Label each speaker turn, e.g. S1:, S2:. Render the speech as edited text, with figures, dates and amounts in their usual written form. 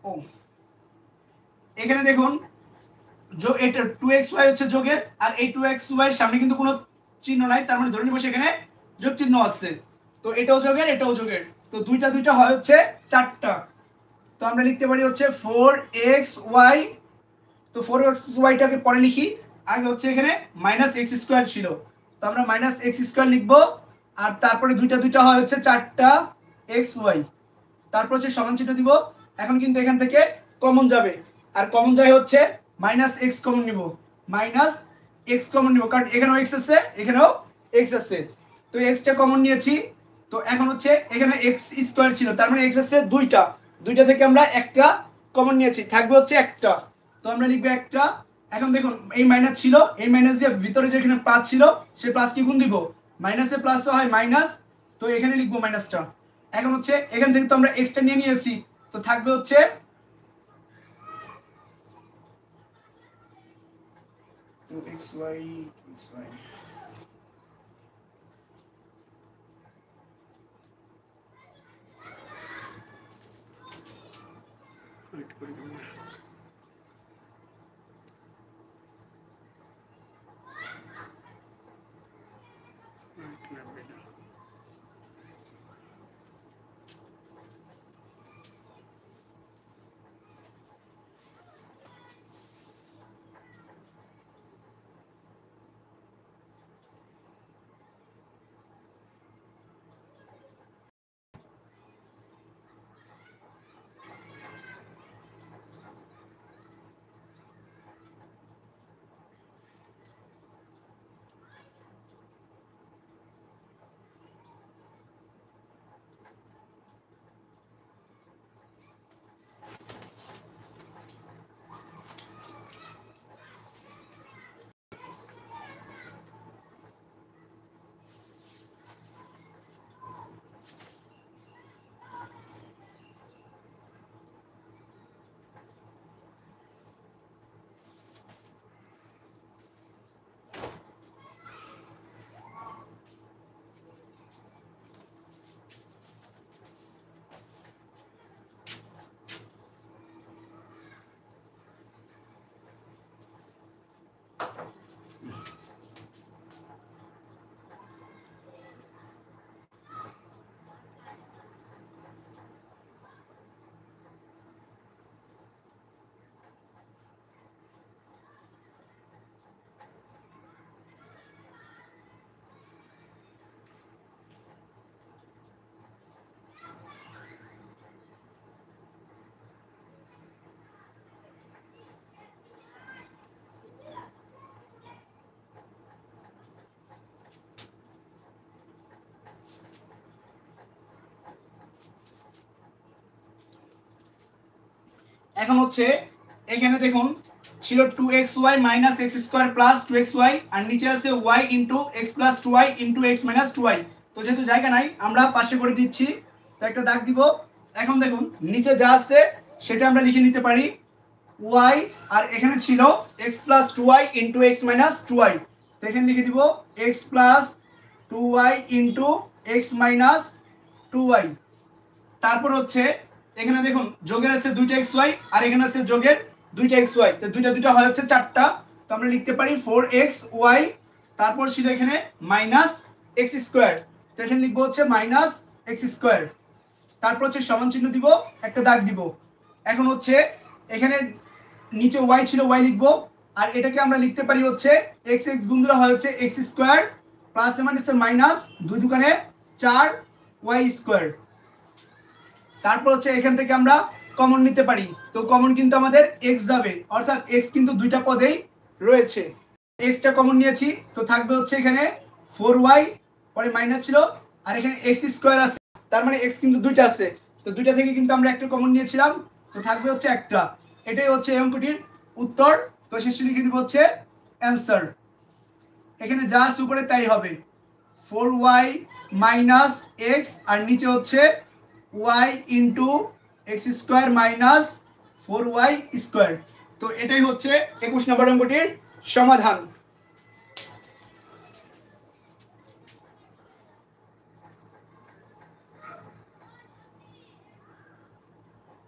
S1: ও এখানে দেখুন এটা 2xy হচ্ছে যোগের, আর এই 2xy এর সামনে কিন্তু কোনো চিহ্ন নাই, তার মানে ধরে নিব সেখানে যোগ চিহ্ন আছে। তো এটাও যোগের এটাও যোগের, তো দুইটা দুইটা হয় হচ্ছে 4টা। তো আমরা লিখতে পারি হচ্ছে 4xy। তো 4xy-টাকে পরে লিখি, আগে হচ্ছে এখানে -x² ছিল, তো আমরা -x² লিখবো। আর তারপরে দুইটা দুইটা হয় হচ্ছে 4টা xy, তারপর হচ্ছে সমান চিহ্ন দিব। এখন কিন্তু এখান থেকে কমন যাবে, আর কমন যায় হচ্ছে -x কমন নিব, -x কমন নিব, কারণ এখানেও x আছে এখানেও x আছে। তো x-টা কমন নিয়েছি। তো এখন হচ্ছে এখানে x² ছিল, তার মানে x আছে দুইটা, দুইটা থেকে আমরা একটা কমন নিয়েছি, থাকবে হচ্ছে একটা। তো আমরা লিখবো একটা। এখন দেখুন এই মাইনাস ছিল, এই মাইনাস দিয়ে ভিতরে যেখানে প্লাস ছিল সেই প্লাস কি গুণ দিব, মাইনাসে প্লাস হয় মাইনাস, তো এখানে লিখবো মাইনাসটা। এখন হচ্ছে এখান থেকে তো আমরা এক্সটা নিয়ে নিয়েছি, তো থাকবে হচ্ছে এখন হচ্ছে এখানে দেখুন ছিল 2xy - x² + 2xy, আর নিচে আছে y * x + 2y * x - 2y। তো যেহেতু জায়গা নাই আমরা পাশে করে দিচ্ছি, তো একটা দাগ দিব। এখন দেখুন নিচে যা আছে সেটা আমরা লিখে নিতে পারি y, আর এখানে ছিল x + 2y * x - 2y, তো এখানে লিখে দিব x + 2y * x - 2y। তারপর হচ্ছে এখানে দেখুন যোগের আছে দুইটা xy, আর এখানে আছে যোগের দুইটা xy, তো দুইটা দুইটা হয় হচ্ছে 4টা। তো আমরা লিখতে পারি 4xy, তারপর ছিল এখানে -x², তো এখানে লিখবো হচ্ছে -x²। তারপর হচ্ছে সমান চিহ্ন দিব, একটা দাগ দিব। এখন হচ্ছে এখানে নিচে y ছিল y লিখবো, আর এটাকে আমরা লিখতে পারি হচ্ছে x x গুণ দিলে হয় হচ্ছে x² প্লাস মাইনাস 2 দুগুণে 4y²। তারপর হচ্ছে এখান থেকে আমরা কমন নিতে পারি, তো কমন কিন্তু আমাদের x যাবে, অর্থাৎ x কিন্তু দুইটা পদেই রয়েছে। x-টা কমন নিয়েছি, তো থাকবে হচ্ছে এখানে 4y, পরে মাইনাস ছিল, আর এখানে x² আছে, তার মানে x কিন্তু দুইটা আছে, তো দুইটা থেকে কিন্তু আমরা একটা কমন নিয়েছিলাম, তো থাকবে হচ্ছে একটা। এটাই হচ্ছে এই অঙ্কটির উত্তর। তো শেষে লিখে দিব হচ্ছে অ্যান্সার। এখানে যা আছে উপরে তাই হবে, 4y - x, আর নিচে হচ্ছে y * x² - 4y²। তো এটাই হচ্ছে 21 নম্বর অঙ্কটির সমাধান।